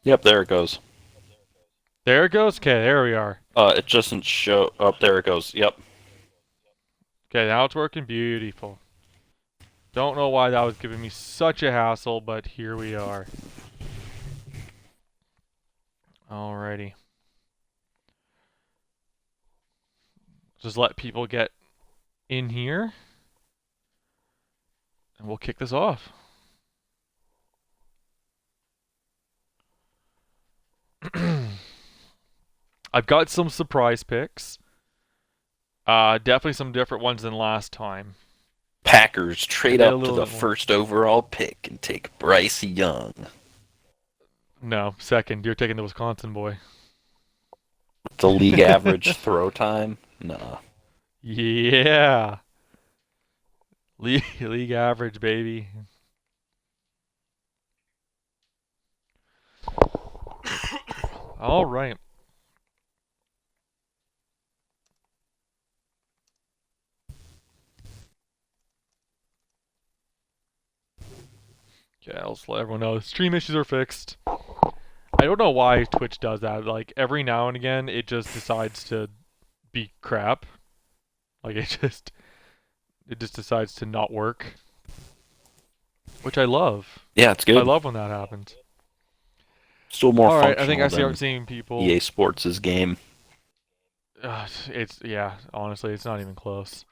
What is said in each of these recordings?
Yep, there it goes. There it goes. Okay, there we are. It doesn't show. Up there it goes. Yep. Okay, now it's working beautiful. Don't know why that was giving me such a hassle, but here we are. Alrighty. Just let people get in here, and we'll kick this off. I've got some surprise picks. Definitely some different ones than last time. Packers I trade did a up to little the bit more. first overall pick and take Bryce Young. No, second. You're taking the Wisconsin boy. The league average throw time? Nah. Yeah. League average, baby. All right. Okay, I'll just let everyone know. Stream issues are fixed. I don't know why Twitch does that. Like, every now and again, it just decides to be crap. Like, it just decides to not work. Which I love. Yeah, it's I good. love when that happens. Still more Alright, I think I functional start than seeing people. EA Sports' game. Yeah, honestly, it's not even close.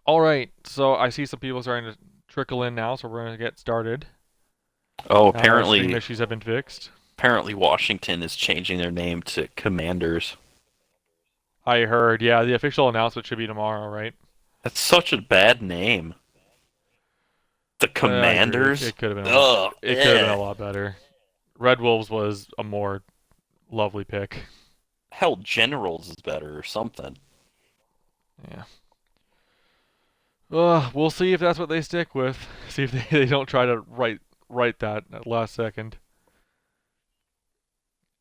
Alright, so I see some people starting to trickle in now, so we're going to get started. Oh, Now that our stream apparently, issues have been fixed. apparently Washington is changing their name to Commanders. I heard, yeah, the official announcement should be tomorrow, right? That's such a bad name. The I agree. Commanders? It could have been a lot. Ugh. It could have been Eh. a lot better. Red Wolves was a more lovely pick. Hell, Generals is better or something. Yeah. We'll see if that's what they stick with. See if they don't try to write that at last second.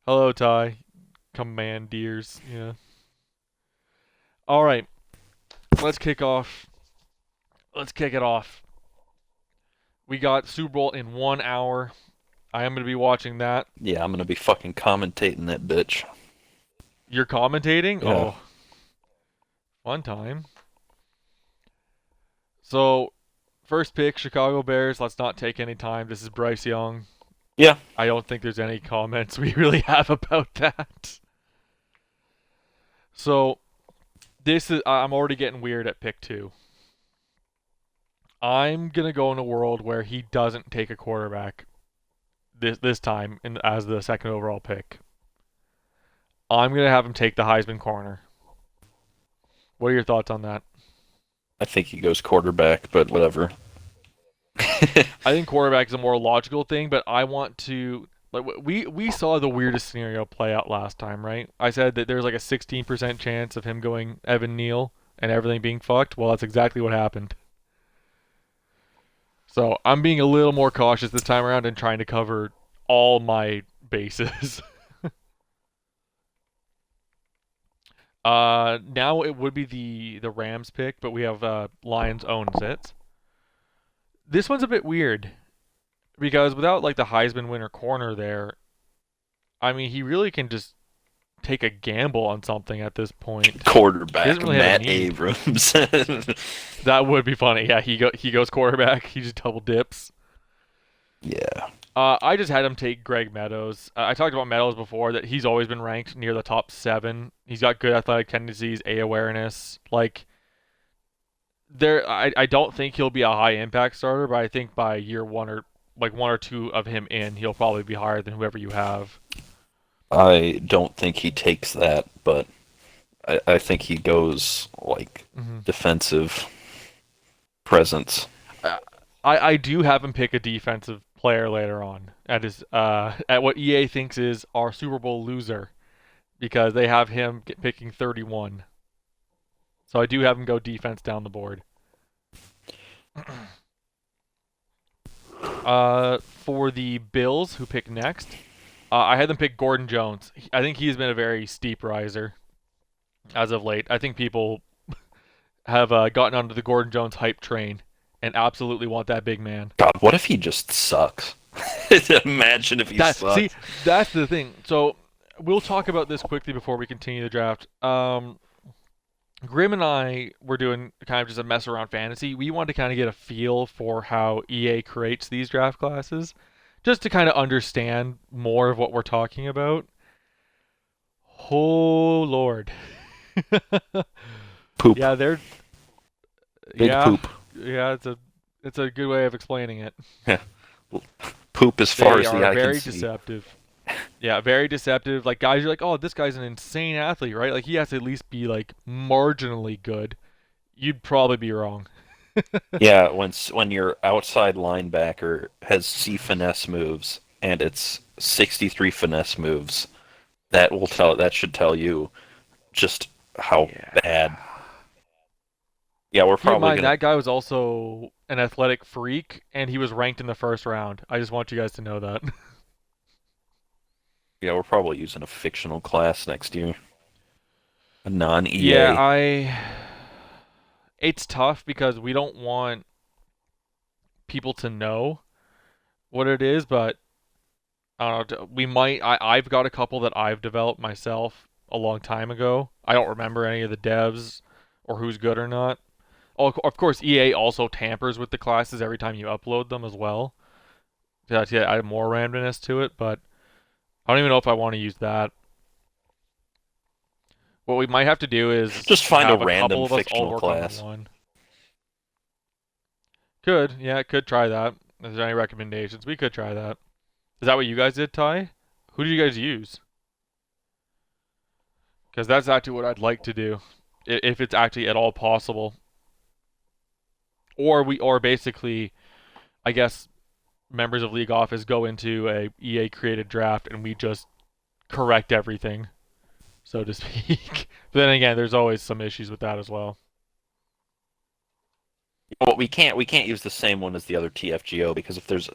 Hello, Ty. Commandeers. Yeah. All right. Let's kick off. Let's kick it off. We got Super Bowl in 1 hour. I am going to be watching that. Yeah, I'm gonna be fucking commentating that bitch. You're commentating? Yeah. Oh, fun time. So, first pick, Chicago Bears. Let's not take any time. This is Bryce Young. Yeah. I don't think there's any comments we really have about that. So, I'm already getting weird at pick 2. I'm going to go in a world where he doesn't take a quarterback this time as the second overall pick. I'm going to have him take the Heisman corner. What are your thoughts on that? I think he goes quarterback, but whatever. I think quarterback is a more logical thing, but I want to like we saw the weirdest scenario play out last time, right? I said that there's like a 16% chance of him going Evan Neal and everything being fucked. Well, that's exactly what happened. So I'm being a little more cautious this time around and trying to cover all my bases. Now it would be the Rams pick, but we have Lions owns it. This one's a bit weird because without like the Heisman winner corner there, I mean he really can just take a gamble on something at this point. He doesn't Quarterback really have a Matt need. Abrams. That would be funny. Yeah, he goes quarterback. He just double dips. Yeah. I just had him take Greg Meadows. I talked about Meadows before that he's always been ranked near the top 7. He's got good athletic tendencies, A awareness. Like I don't think he'll be a high impact starter, but I think by year 1 or like 1 or 2 of him in, he'll probably be higher than whoever you have. I don't think he takes that, but I think he goes like Mm-hmm. defensive presence. I I do have him pick a defensive player later on at his at what EA thinks is our Super Bowl loser because they have him picking 31. So I do have him go defense down the board. For the Bills who pick next, I had them pick Gordon Jones. I think he's been a very steep riser as of late. I think people have gotten onto the Gordon Jones hype train and absolutely want that big man. God, what if he just sucks? Imagine if he That see, sucked. that's the thing. So we'll talk about this quickly before we continue the draft. Grim and I were doing kind of just a mess around fantasy. We wanted to kind of get a feel for how EA creates these draft classes, just to kind of understand more of what we're talking about. Oh Lord. Poop. Yeah, they're Big yeah, poop. yeah, it's a good way of explaining it. Yeah. Poop as far They as the are eye can very see. deceptive. Yeah, very deceptive. Like guys, you're like, oh, this guy's an insane athlete, right? Like he has to at least be like marginally good. You'd probably be wrong. Yeah, when your outside linebacker has C finesse moves and it's 63 finesse moves, that should tell you just how Yeah. bad. Yeah, we're Keep in probably mind gonna that guy was also an athletic freak, and he was ranked in the first round. I just want you guys to know that. yeah, we're probably using a fictional class next year. A Yeah, non-EA. I. It's tough because we don't want people to know what it is, but I don't know. We might. I've got a couple that I've developed myself a long time ago. I don't remember any of the devs or who's good or not. Oh, of course, EA also tampers with the classes every time you upload them as well. That's yeah, add more randomness to it, but I don't even know if I want to use that. What we might have to do is Just find a have a random couple of us all fictional work on the class. one. Could try that. If there's any recommendations, we could try that. Is that what you guys did, Ty? Who did you guys use? Because that's actually what I'd like to do, if it's actually at all possible. Or basically, I guess members of League Office go into a EA created draft and we just correct everything, so to speak. But then again, there's always some issues with that as well. Well, we can't use the same one as the other TFGO because if there's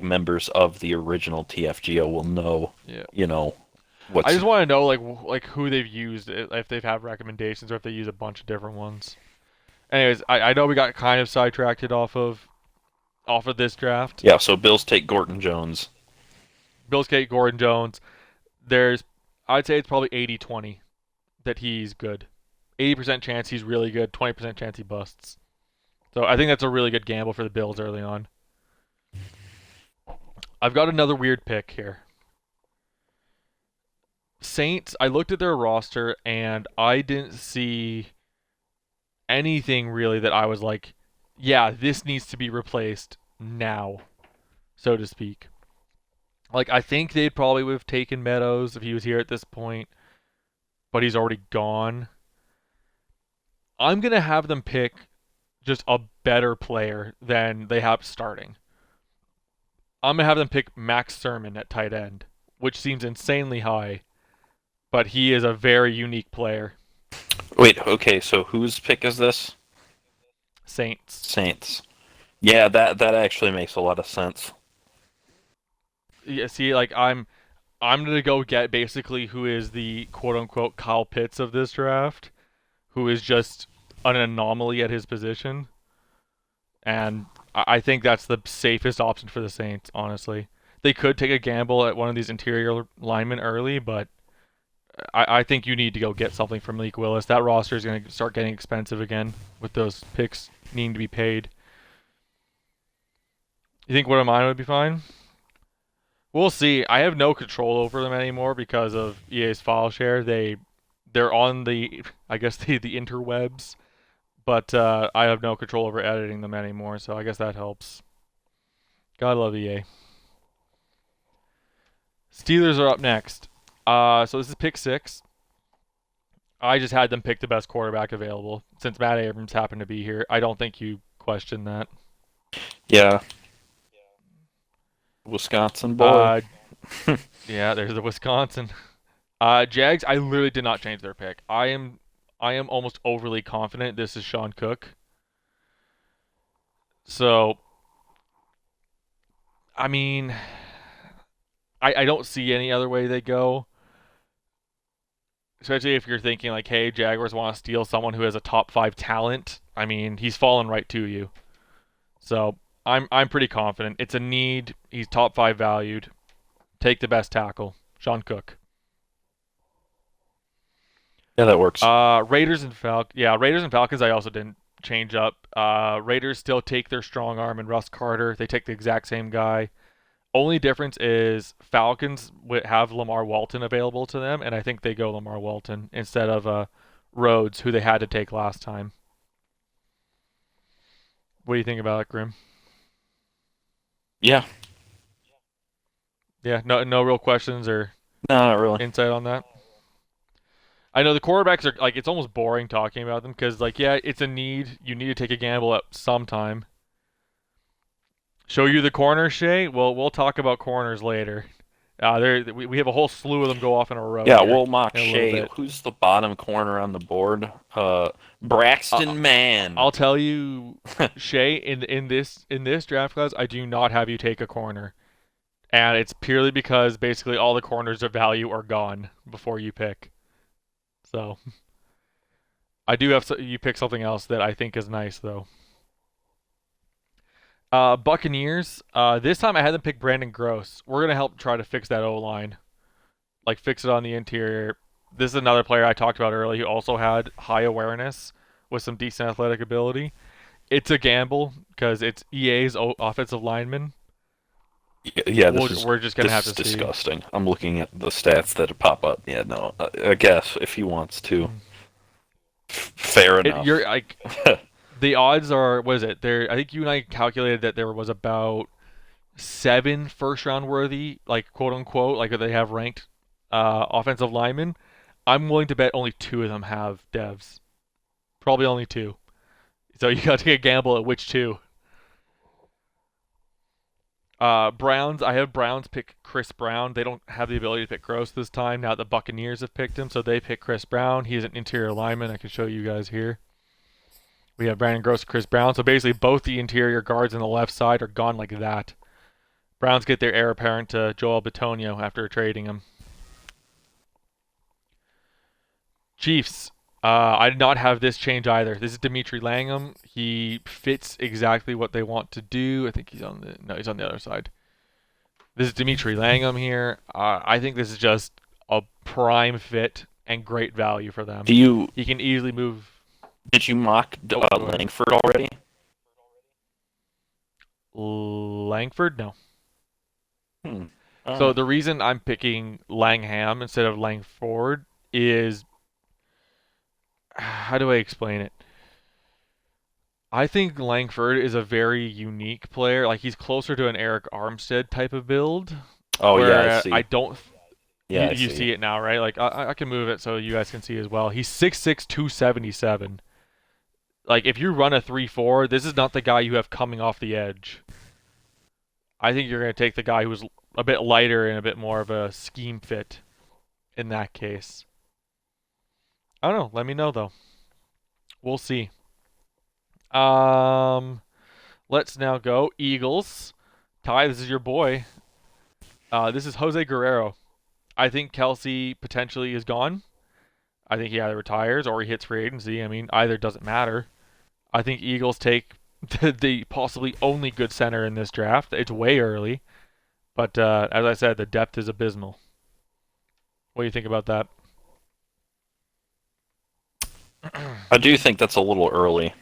members of the original TFGO will know, Yeah. you know, I what's just want to know like who they've used, if they've had recommendations or if they use a bunch of different ones. Anyways, I know we got kind of sidetracked off of this draft. yeah. So Bills take Gordon Jones. Bill Skate, Gordon Jones. There's I'd say it's probably 80-20 that he's good. 80% chance he's really good, 20% chance he busts. So I think that's a really good gamble for the Bills early on. I've got another weird pick here. Saints, I looked at their roster and I didn't see anything really that I was like, yeah, this needs to be replaced now, so to speak. Like, I think they'd probably would have taken Meadows if he was here at this point, but he's already gone. I'm going to have them pick just a better player than they have starting. I'm going to have them pick Max Sermon at tight end, which seems insanely high, but he is a very unique player. Wait, okay. So whose pick is this? Saints. Saints. Yeah, that actually makes a lot of sense. Yeah, see, like I'm gonna go get basically who is the quote unquote Kyle Pitts of this draft, who is just an anomaly at his position, and I think that's the safest option for the Saints. Honestly, they could take a gamble at one of these interior linemen early, but I think you need to go get something from Malik Willis. That roster is gonna start getting expensive again with those picks needing to be paid. You think one of mine would be fine? We'll see. I have no control over them anymore because of EA's file share. They're on the I guess the interwebs, but I have no control over editing them anymore. So I guess that helps. God love EA. Steelers are up next. So this is pick 6. I just had them pick the best quarterback available since Matt Abrams happened to be here. I don't think you question that. Yeah, Wisconsin boy. Uh, yeah, there's the Wisconsin. Jags, I literally did not change their pick. I am almost overly confident this is Sean Cook. So, I mean, I don't see any other way they go. Especially if you're thinking like, hey, Jaguars want to steal someone who has a top 5 talent. I mean, he's fallen right to you. So, I'm pretty confident. It's a need. He's top 5 valued. Take the best tackle, Sean Cook. Yeah, that works. Raiders and Falcons. I also didn't change up. Raiders still take their strong arm and Russ Carter. They take the exact same guy. Only difference is Falcons have Lamar Walton available to them, and I think they go Lamar Walton instead of Rhodes, who they had to take last time. What do you think about it, Grim? Yeah, Yeah, no real questions or no, not really. insight on that. I know the quarterbacks are like it's almost boring talking about them because like yeah, it's a need. You need to take a gamble at some time. Show you the corner, Shay. Well, we'll talk about corners later. We have a whole slew of them go off in a row Yeah, here we'll mock in a little Shea. bit. Who's the bottom corner on the board? Uh, Braxton Mann. I'll tell you, Shay, in this draft class, I do not have you take a corner, and it's purely because basically all the corners of value are gone before you pick. So I do have you pick something else that I think is nice though. Buccaneers. This time I had them pick Brandon Gross. We're gonna help try to fix that O line, like fix it on the interior. This is another player I talked about earlier who also had high awareness with some decent athletic ability. It's a gamble because it's EA's offensive lineman. Yeah, We're just gonna this have is to see. disgusting. I'm looking at the stats that pop up. Yeah, no, I guess if he wants to, fair You're enough. like the odds are what is it? There, I think you and I calculated that there was about 7 first round worthy, like quote unquote, like they have ranked offensive linemen. I'm willing to bet only 2 of them have devs. Probably only 2. So you got to take a gamble at which 2. Browns. I have Browns pick Chris Brown. They don't have the ability to pick Gross this time. Now the Buccaneers have picked him, so they pick Chris Brown. He's an interior lineman. I can show you guys here. We have Brandon Gross and Chris Brown. So basically, both the interior guards on the left side are gone like that. Browns get their heir apparent to Joel Bitonio after trading him. Chiefs. I did not have this change either. This is Dimitri Langham. He fits exactly what they want to do. I think he's on the other side. This is Dimitri Langham here. I think this is just a prime fit and great value for them. Do you He can easily move. did you mock Oh, go ahead. Langford already? Langford? No. Hmm. So the reason I'm picking Langham instead of Langford is how do I explain it? I think Langford is a very unique player. Like he's closer to an Eric Armstead type of build, Oh yeah, I where I see. don't. Yeah, I You see. see it now, right? Like I can move it so you guys can see as well. He's 6'6", 277. Like if you run a 3-4, this is not the guy you have coming off the edge. I think you're going to take the guy who's a bit lighter and a bit more of a scheme fit in that case. I don't know. Let me know though. We'll see. Um, let's now go Eagles. Ty, this is your boy. This is Jose Guerrero. I think Kelsey potentially is gone. I think he either retires or he hits free agency. I mean, either doesn't matter. I think Eagles take the possibly only good center in this draft. It's way early, but as I said, the depth is abysmal. What do you think about that? I do think that's a little early.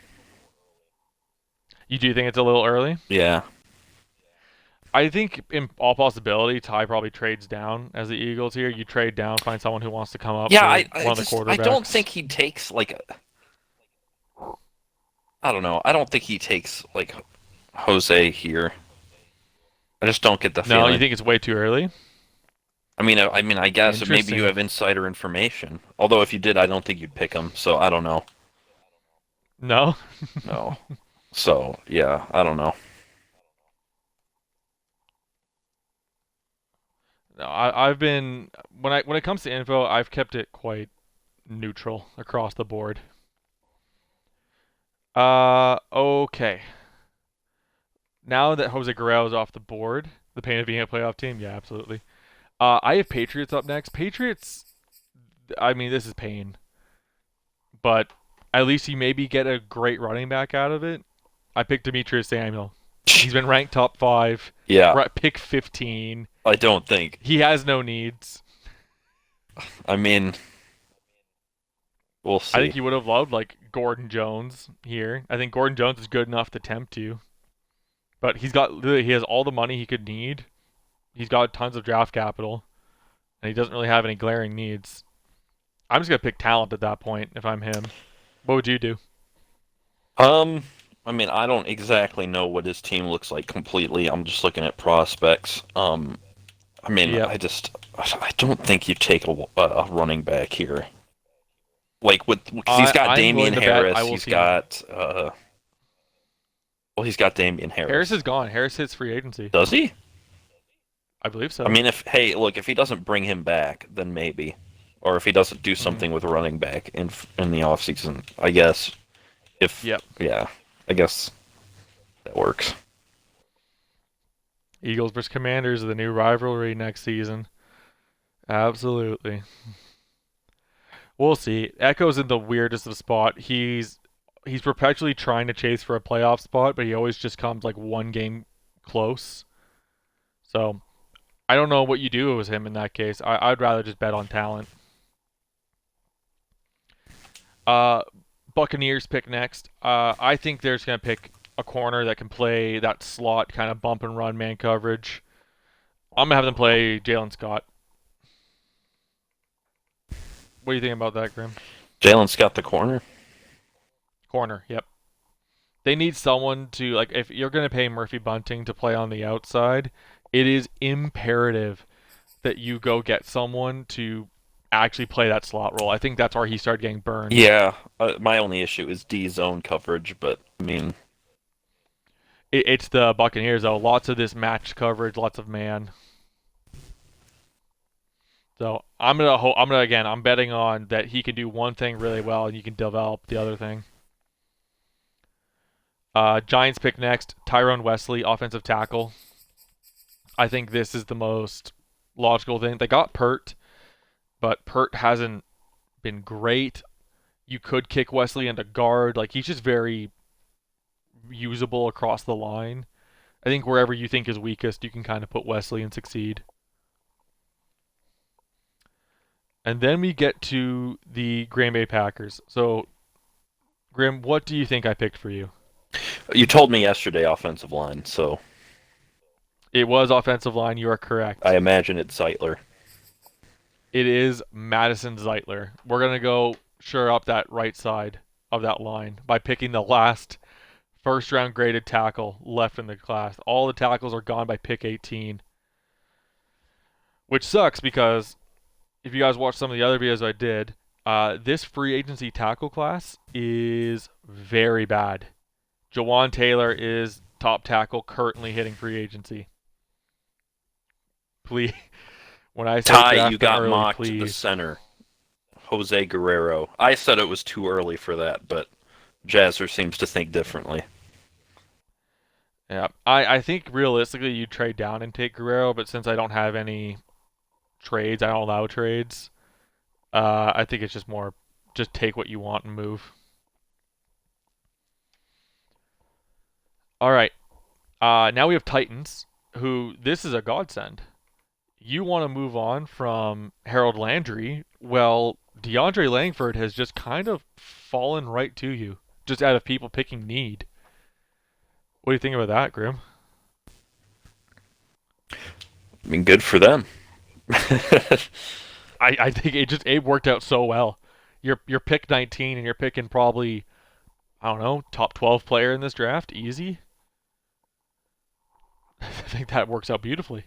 You do think it's a little early? Yeah. I think in all possibility, Ty probably trades down as the Eagles here. You trade down, find someone who wants to come up Yeah, for I one of the just I don't quarterbacks. think he takes like I don't know. I don't think he takes like Jose here. I just don't get the No, you feeling. think it's way too early? I guess maybe you Interesting. have insider information. Although if you did, I don't think you'd pick him. So I don't know. No? No. So yeah, I don't know. No, I've been when it comes to info, I've kept it quite neutral across the board. Okay. Now that Jose Guerrero is off the board, the pain of being a playoff team, yeah, absolutely. I have Patriots up next. Patriots, I mean, this is pain, but at least you maybe get a great running back out of it. I picked Demetrius Samuel. He's been ranked top 5. Yeah, We're at pick 15. I don't think. He has no needs. I mean, we'll I think see. he would have loved like Gordon Jones here. I think Gordon Jones is good enough to tempt you, but he has all the money he could need. He's got tons of draft capital, and he doesn't really have any glaring needs. I'm just gonna pick talent at that point if I'm him. What would you do? Um, I mean, I don't exactly know what his team looks like completely. I'm just looking at prospects. I mean, Yep. I don't think you take a running back here. Like because he's got I'm Damian willing to bet I Harris, will see. he's got Damian Harris Harris. is gone. Harris hits free agency. Does he? I believe I so. mean, if he doesn't bring him back, then maybe, or if he doesn't do Hmm. something with running back in the offseason, I guess. If Yep. yeah, I guess that works. Eagles versus Commanders, the new rivalry next season. Absolutely. We'll see. Echo's in the weirdest of spot. He's perpetually trying to chase for a playoff spot, but he always just comes like one game close. So I don't know what you do with him in that case. I'd rather just bet on talent. Uh, Buccaneers pick next. I think they're just gonna pick a corner that can play that slot kind of bump and run man coverage. I'm gonna have them play Jalen Scott. What do you think about that, Grim? Jalen Scott the corner. Corner. Yep. They need someone to like if you're going to pay Murphy Bunting to play on the outside, it is imperative that you go get someone to actually play that slot role. I think that's where he started getting burned. Yeah, my only issue is D zone coverage, but I mean, It's the Buccaneers though. Lots of this match coverage, lots of man. So I'm betting on that he can do one thing really well and you can develop the other thing. Giants pick next. Tyrone Wesley, offensive tackle. I think this is the most logical thing. They got Pert, but Pert hasn't been great. You could kick Wesley into guard. Like he's just very usable across the line. I think wherever you think is weakest, you can kind of put Wesley and succeed. And then we get to the Green Bay Packers. So, Grim, what do you think I picked for you? you told me yesterday offensive line, so It was offensive line. You are I correct. imagine it's Zeitler. It is Madison Zeitler. We're going to go sure up that right side of that line by picking the last first round graded tackle left in the class. All the tackles are gone by pick 18, which sucks because if you guys watch some of the other videos I did, this free agency tackle class is very bad. Jawan Taylor is top tackle currently hitting free agency. Please, when I say Ty, you draft them got early, mocked the please. center, Jose Guerrero. I said it was too early for that, but Jazzer seems to think differently. Yeah, I think realistically you trade down and take Guerrero, but since I don't have any trades, I don't allow trades. I think it's just more just take what you want and move. All right. Now we have Titans, who this is a godsend. You want to move on from Harold Landry? Well, Deandre Langford has just kind of fallen right to you, just out of people picking need. What do you think about that, Grim? I mean, good for them. I think it worked out so well. You're pick 19 and you're picking probably I don't know top 12 player in this draft, easy. I think that works out beautifully.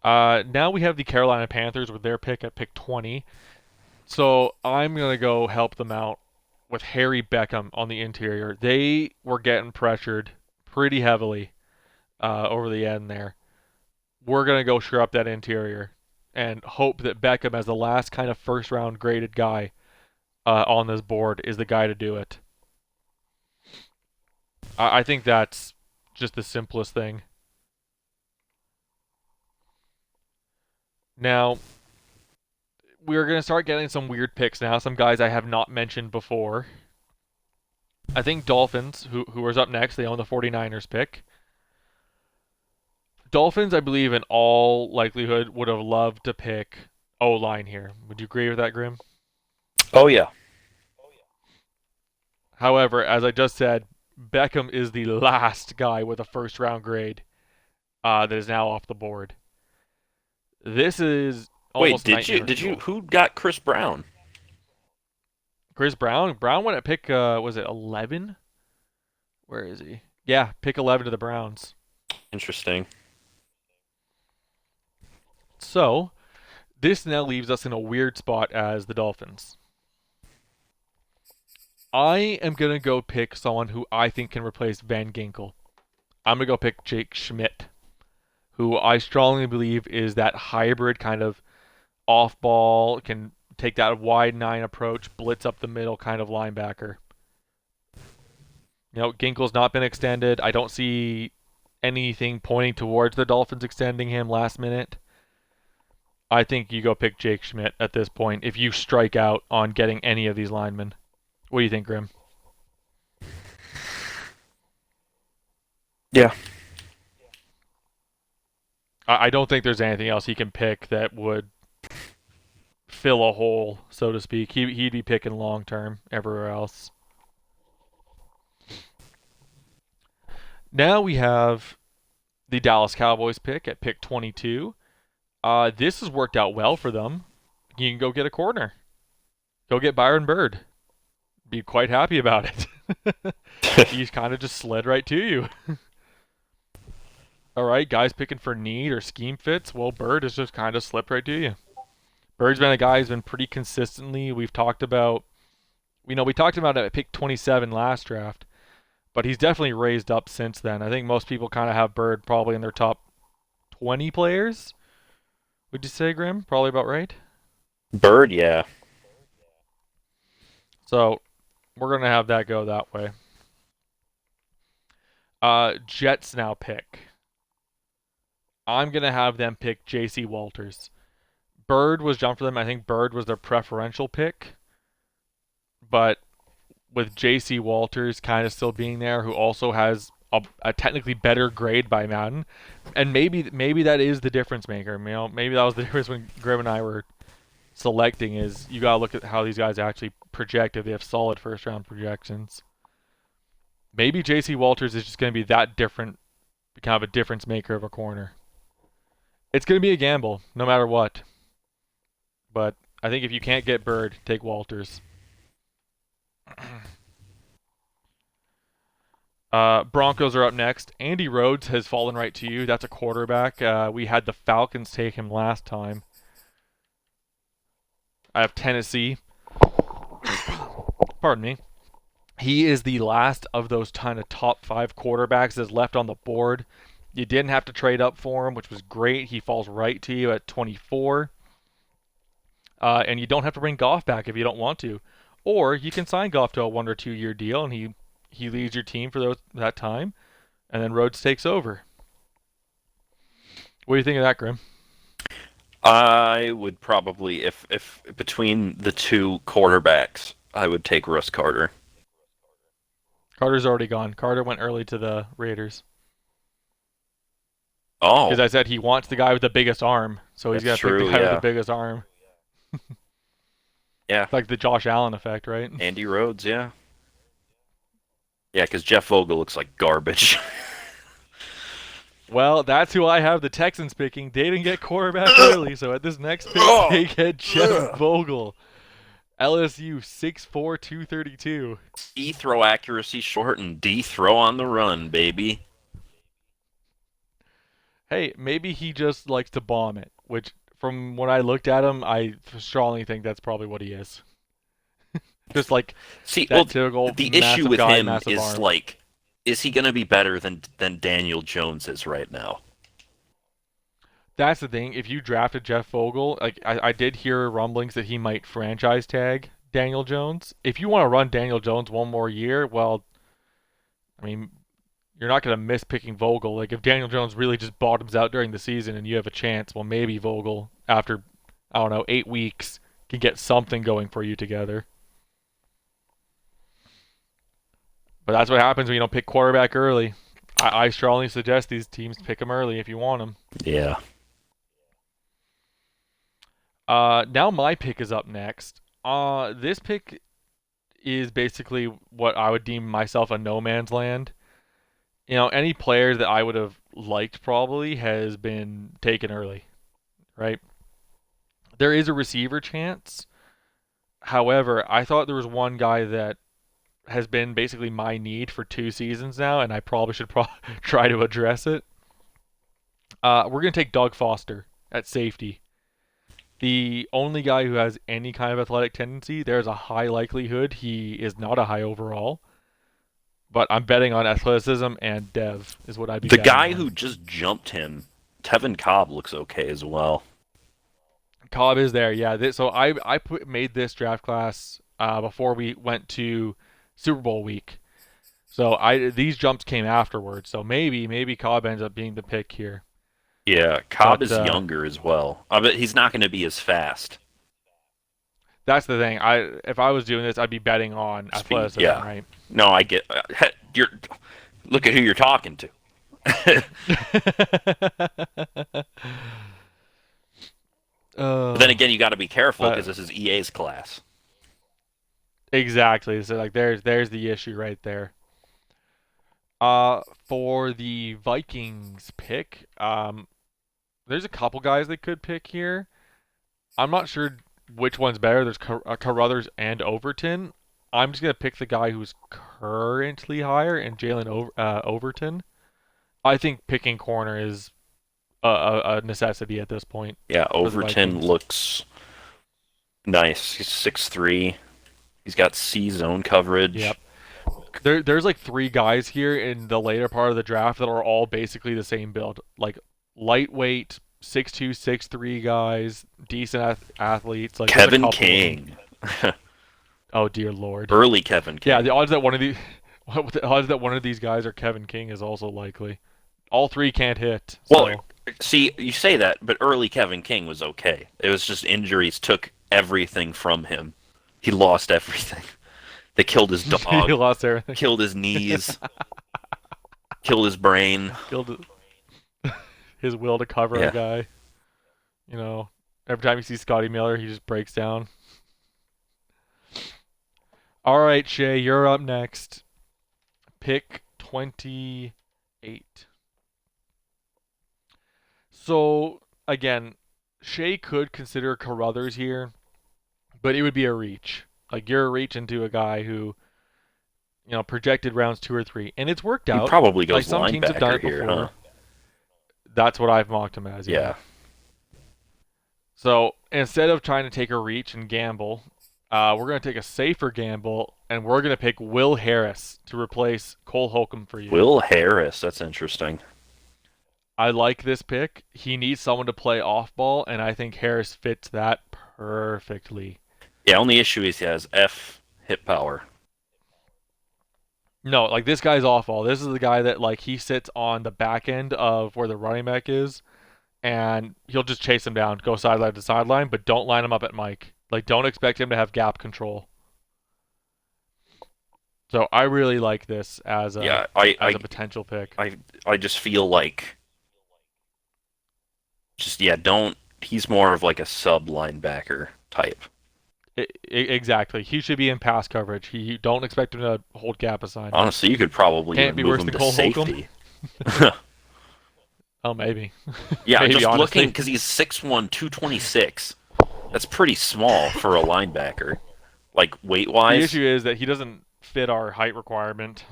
Now we have the Carolina Panthers with their pick at pick 20. So I'm gonna go help them out with Harry Beckham on the interior. They were getting pressured pretty heavily over the end there. We're gonna go shore up that interior and hope that Beckham, as the last kind of first round graded guy on this board, is the guy to do it. I think that's just the simplest thing. Now we're gonna start getting some weird picks now. Some guys I have not mentioned before. I think Dolphins, who is up next, they own the 49ers pick. Dolphins, I believe, in all likelihood, would have loved to pick O line here. Would you agree with that, Grim? Oh yeah, However, as I just said, Beckham is the last guy with a first round grade that is now off the board. This is wait, almost did nightmare you fuel. who got Chris Brown? Chris Brown. Brown went at pick, was it 11? Where is he? Yeah, pick 11 to the Browns. Interesting. So, this now leaves us in a weird spot as the Dolphins. I am going to go pick someone who I think can replace Van Ginkel. I'm going to go pick Jake Schmidt, who I strongly believe is that hybrid kind of off ball, can take that wide nine approach, blitz up the middle kind of linebacker. Ginkel's not been extended. I don't see anything pointing towards the Dolphins extending him last minute. I think you go pick Jake Schmidt at this point if you strike out on getting any of these linemen. What do you think, Grim? Yeah. I don't think there's anything else he can pick that would fill a hole, so to speak. He'd be picking long term everywhere else. Now we have the Dallas Cowboys pick at pick 22. This has worked out well for them. You can go get a corner. Go get Byron Bird. Be quite happy about it. He's kind of just slid right to you. All right, guys picking for need or scheme fits. Well, Bird has just kind of slipped right to you. Bird's been a guy who's been pretty consistently. We talked about him at pick 27 last draft, but he's definitely raised up since then. I think most people kind of have Bird probably in their top 20 players. Would you say, Grim? Probably about right. Bird, yeah. So we're gonna have that go that way. Jets now pick. I'm gonna have them pick J.C. Walters. Bird was jumped for them. I think Bird was their preferential pick, but with J.C. Walters kind of still being there, who also has a technically better grade by Madden, and maybe that is the difference maker. Maybe that was the difference when Grim and I were selecting. Is you gotta look at how these guys actually project if they have solid first round projections. Maybe J.C. Walters is just going to be that different, kind of a difference maker of a corner. It's going to be a gamble, no matter what. But I think if you can't get Bird, take Walters. Broncos are up next. Andy Rhodes has fallen right to you. That's a quarterback. We had the Falcons take him last time. I have Tennessee. Pardon me. He is the last of those kind of top 5 quarterbacks that's left on the board. You didn't have to trade up for him, which was great. He falls right to you at 24. And you don't have to bring Goff back if you don't want to. Or you can sign Goff to a 1 or 2 year deal and he leads your team for that time. And then Rhodes takes over. What do you think of that, Grim? I would probably, if between the two quarterbacks, I would take Russ Carter. Carter's already gone. Carter went early to the Raiders. Because Oh, I said he wants the guy with the biggest arm. So he's that's going to pick the true. guy with the Yeah, biggest arm. yeah. It's like the Josh Allen effect, right? Andy Rhodes, yeah, yeah. Because Jeff Vogel looks like garbage. Well, that's who I have the Texans picking. They didn't get quarterback early, so at this next pick, they get Jeff Vogel. LSU 6'4", 232. E throw accuracy short and D throw on the run, baby. Hey, maybe he just likes to bomb it, which from when I looked at him, I strongly think that's probably what he is. Just like See, well, that typical the issue massive with guy, him massive is arm. like, is he going to be better than Daniel Jones is right now? That's the thing. If you drafted Jeff Vogel, like I did hear rumblings that he might franchise tag Daniel Jones. If you want to run Daniel Jones one more year, well, I mean, you're not going to miss picking Vogel. Like if Daniel Jones really just bottoms out during the season and you have a chance, well, maybe Vogel after I don't know 8 weeks can get something going for you together. But that's what happens when you don't pick quarterback early. I strongly suggest these teams pick them early if you want them. Yeah. Now my pick is up next. This pick is basically what I would deem myself a no man's land. Any players that I would have liked probably has been taken early, right? There is a receiver chance. However, I thought there was one guy that has been basically my need for 2 seasons now, and I probably should try to address it. We're going to take Doug Foster at safety. The only guy who has any kind of athletic tendency, there's a high likelihood he is not a high overall. But I'm betting on athleticism and dev is what I'd be The betting guy on. who just jumped him, Tevin Cobb, looks okay as well. Cobb is there, yeah. So I made this draft class before we went to Super Bowl week. So these jumps came afterwards. So maybe Cobb ends up being the pick here. Yeah, Cobb But is younger as well. I bet he's not going to be as fast. that's the thing. If I was doing this, I'd be betting on Speed, athleticism, yeah. right? No, I get. You're look at who you're talking to. But then again, you got to be careful because this is EA's class. Exactly. So like there's the issue right there. For the Vikings pick, there's a couple guys they could pick here. I'm not sure which one's better. There's Carruthers and Overton. I'm just gonna pick the guy who's currently higher, and Overton. I think picking corner is a necessity at this point. Yeah, for the Overton Vikings. looks nice. He's 6'3". He's got C zone coverage. Yep. There's like 3 guys here in the later part of the draft that are all basically the same build, like lightweight 6'2", 6'3" guys, decent athletes. Like there's a Kevin couple of them. King. Oh dear lord. Early Kevin King. Yeah, the odds that one of these guys are Kevin King is also likely. All 3 can't hit. So. Well, see, you say that, but early Kevin King was okay. It was just injuries took everything from him. He lost everything. They killed his He dog, lost everything. killed his knees, killed his brain. Killed his will to cover a guy. Every time you see Scotty Miller, he just breaks down. All right, Shay, you're up next. Pick 28. So, again, Shay could consider Carruthers here, but it would be a reach. Like, you're reaching to a guy who, projected rounds 2 or 3. And it's worked out. He probably Like, goes some teams have done linebacker it here, before. huh? That's what I've mocked him as, Yeah. So, instead of trying to take a reach and gamble, we're going to take a safer gamble, and we're going to pick Will Harris to replace Cole Holcomb for you. Will Harris, that's interesting. I like this pick. He needs someone to play off ball, and I think Harris fits that perfectly. Yeah, only issue is he has F hit power. No, like this guy's off ball. This is the guy that like he sits on the back end of where the running back is, and he'll just chase him down, go sideline to sideline, but don't line him up at Mike. Like, don't expect him to have gap control. So I really like this as a potential pick. I just feel like don't. He's more of like a sub linebacker type. Exactly. He should be in pass coverage. You don't expect him to hold gap assignment. Honestly, you could probably Can't be move worse him than to Cole safety. Oh, maybe. Yeah, maybe, just honestly. looking because he's 6'1", 226. That's pretty small for a linebacker, like weight-wise. The issue is that he doesn't fit our height requirement.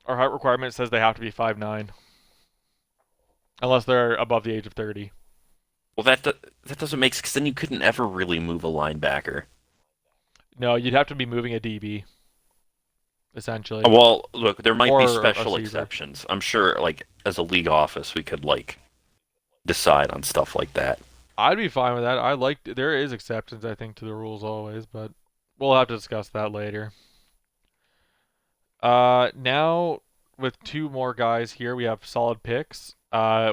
Our height requirement says they have to be 5'9", unless they're above the age of 30. Well, that doesn't make sense, because then you couldn't ever really move a linebacker. No, you'd have to be moving a DB, essentially. Well, look, there might be Or special a receiver. exceptions. I'm sure, like, as a league office, we could, like, decide on stuff like that. I'd be fine with that. There is exceptions, I think, to the rules always, but we'll have to discuss that later. Now, with 2 more guys here, we have solid picks.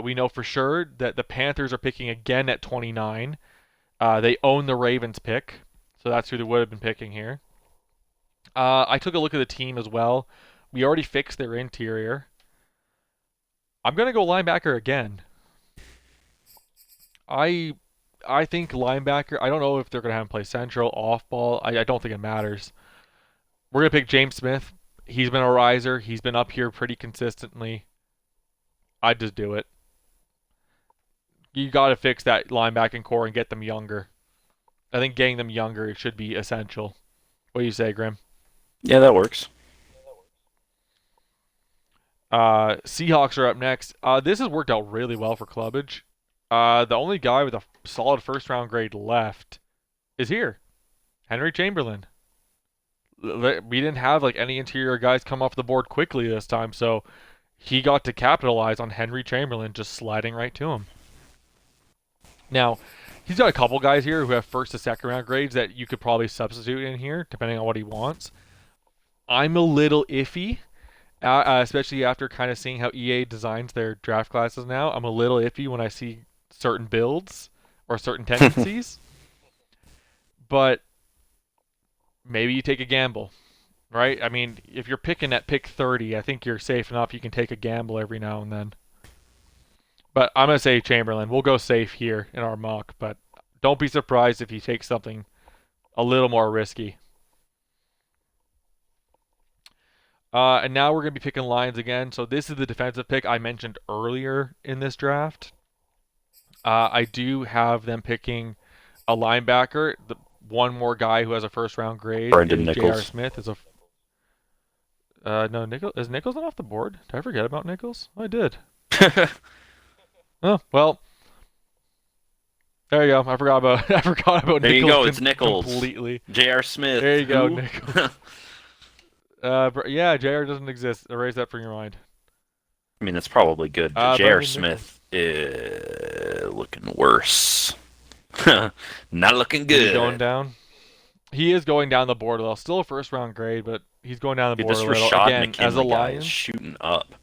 We know for sure that the Panthers are picking again at 29. They own the Ravens pick, so that's who they would have been picking here. I took a look at the team as well. We already fixed their interior. I'm gonna go linebacker again. I I think linebacker. I don't know if they're gonna have him play central, off ball. I don't think it matters. We're gonna pick James Smith. He's been a riser. He's been up here pretty consistently. I'd just do it. You got to fix that linebacking core and get them younger. I think getting them younger should be essential. What do you say, Grim? Yeah, that works. Seahawks are up next. This has worked out really well for clubbage. The only guy with a solid first round grade left is here, Henry Chamberlain. We didn't have like any interior guys come off the board quickly this time, so he got to capitalize on Henry Chamberlain just sliding right to him. Now, he's got a couple guys here who have first to second round grades that you could probably substitute in here, depending on what he wants. I'm a little iffy, especially after kind of seeing how EA designs their draft classes now. I'm a little iffy when I see certain builds or certain tendencies. But maybe you take a gamble, right? I mean, if you're picking at pick 30, I think you're safe enough. You can take a gamble every now and then. But I'm going to say Chamberlain. We'll go safe here in our mock, but don't be surprised if he takes something a little more risky. And now we're going to be picking Lions again. So this is the defensive pick I mentioned earlier in this draft. I do have them picking a linebacker. One more guy who has a first round grade. Brendan J.R. Nichols. Smith is a. No, Nichols is Nichols not off the board? Did I forget about Nichols? I did. Oh well. There you go. I forgot about There Nichols. you go. It's Nichols. Completely. J.R. Smith. There you go, Who? Nichols. Yeah, JR doesn't exist. Erase that from your mind. I mean, that's probably good. J.R. Brendan Smith looking worse. Not looking He's good. going down. He is going down the board a little. Still a first round grade, but he's going down the Dude, board this a little. Rashad Again, as a McKinley guy Lion, is shooting up.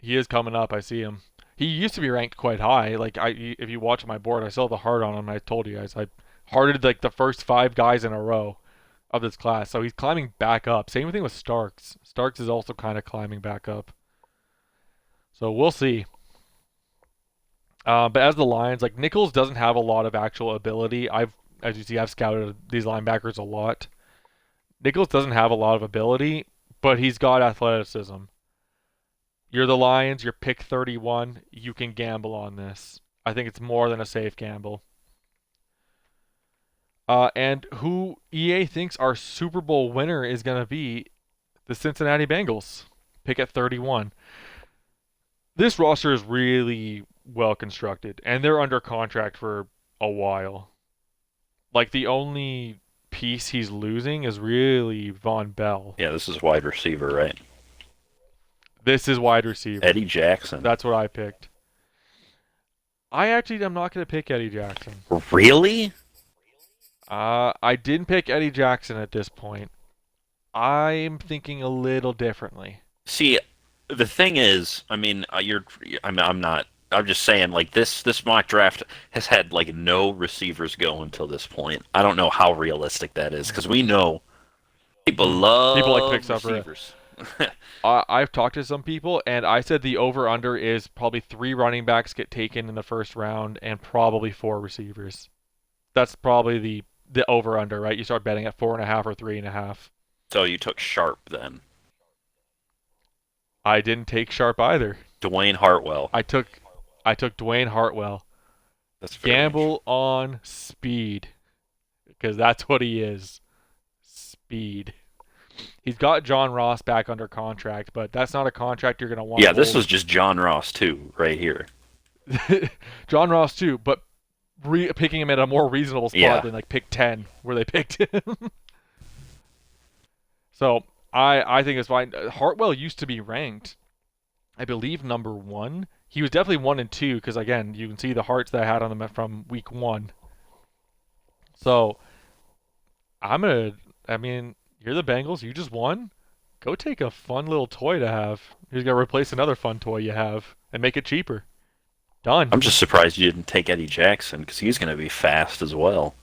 he is coming up. I see him. He used to be ranked quite high. Like if you watch my board, I still have the heart on him. I told you guys I hearted like the first 5 guys in a row of this class. So he's climbing back up. Same thing with Starks. Starks is also kind of climbing back up. So we'll see. But as the Lions, like Nichols doesn't have a lot of actual ability. As you see, I've scouted these linebackers a lot. Nichols doesn't have a lot of ability, but he's got athleticism. You're the Lions, you're pick 31, you can gamble on this. I think it's more than a safe gamble. And who EA thinks our Super Bowl winner is going to be the Cincinnati Bengals. Pick at 31. This roster is really well constructed, and they're under contract for a while. Like, the only piece he's losing is really Von Bell. Yeah, this is wide receiver, right? This is wide receiver. Eddie Jackson. That's what I picked. I actually am not going to pick Eddie Jackson. Really? I didn't pick Eddie Jackson at this point. I'm thinking a little differently. See, the thing is, I mean, I'm not. I'm just saying, like this mock draft has had like no receivers go until this point. I don't know how realistic that is because we know people love People like picks up receivers. I've talked to some people, and I said the over/under is probably 3 running backs get taken in the first round, and probably 4 receivers. That's probably the over/under, right? You start betting at 4.5 or 3.5. So you took Sharp then. I didn't take Sharp either. Dwayne Hartwell. I took Dwayne Hartwell. That's very Gamble on speed, because that's what he is. Speed. He's got John Ross back under contract, but that's not a contract you're going to want. Yeah, this was just John Ross too, right here. John Ross too, but picking him at a more reasonable spot than like pick 10, where they picked him. So I think it's fine. Hartwell used to be ranked, I believe, number 1. He was definitely 1 and 2 because again, you can see the hearts that I had on them from week 1. So I mean, you're the Bengals. You just won. Go take a fun little toy to have. You're gonna replace another fun toy you have and make it cheaper. Done. I'm just surprised you didn't take Eddie Jackson because he's going to be fast as well.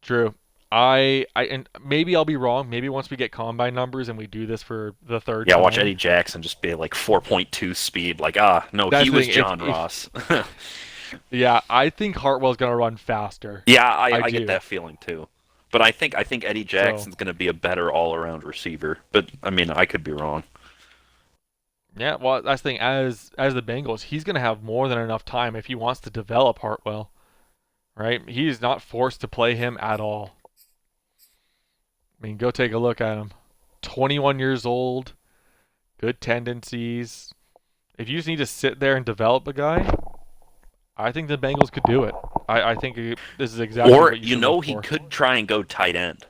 True. And maybe I'll be wrong. Maybe once we get combine numbers and we do this for the third Yeah, watch time. Eddie Jackson just be like 4.2 speed. Like, no, he That's the was thing. John If Ross. Yeah, I think Hartwell's gonna run faster. Yeah, I I get do. that feeling too. But I think Eddie So Jackson's going to be a better all-around receiver. But I mean, I could be wrong. yeah, well that's the thing. As the Bengals, he's gonna have more than enough time if he wants to develop Hartwell. Right? He's not forced to play him at all. I mean, go take a look at him. 21 years old, good tendencies. If you just need to sit there and develop a guy, I think the Bengals could do it. I think this is exactly Or what you you should know, look he for. could try and go tight end.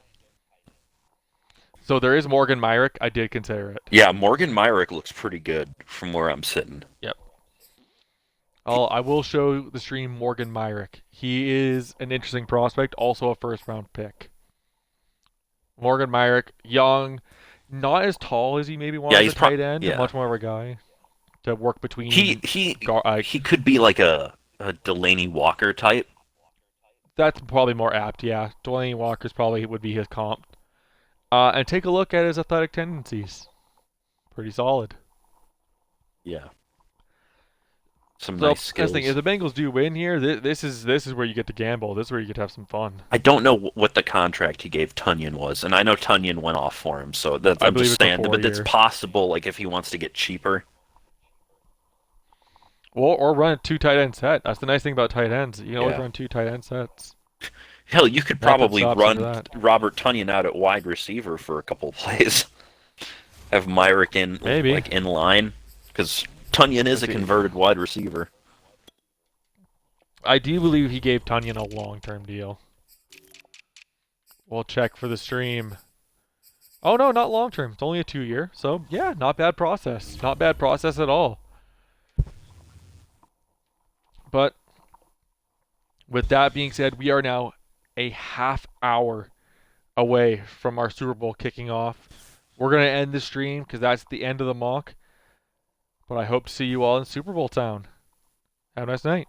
So there is Morgan Myrick. I did consider it. Yeah, Morgan Myrick looks pretty good from where I'm sitting. Yep. He, I will show the stream Morgan Myrick. He is an interesting prospect, also a first round pick. Morgan Myrick, young, not as tall as he maybe yeah, wanted as a tight end, yeah. much more of a guy to work He between. he he could be like a Delaney Walker type. That's probably more apt, yeah. Delaney Walker's probably would be his comp. And take a look at his athletic tendencies. Pretty solid. Yeah, some So nice that's the thing. If skills. the Bengals do win here, this is where you get to gamble. This is where you get to have some fun. I don't know what the contract he gave Tunyon was, and I know Tunyon went off for him, so that's I I'm believe just it's a saying. But it's 4 year. possible, like if he wants to get cheaper. Or run a two tight end set. That's the nice thing about tight ends. You can always Yeah. run two tight end sets. Hell, you could Nothing probably stops you for run that. Robert Tunyon out at wide receiver for a couple of plays. Have Myrick in Maybe. like in line because Tunyon is Let's a see. converted wide receiver. I do believe he gave Tunyon a long term deal. We'll check for the stream. Oh no, not long term. It's only a 2 year. So yeah, not bad process. Not bad process at all. But with that being said, we are now a half hour away from our Super Bowl kicking off. We're going to end the stream because that's the end of the mock. But I hope to see you all in Super Bowl town. Have a nice night.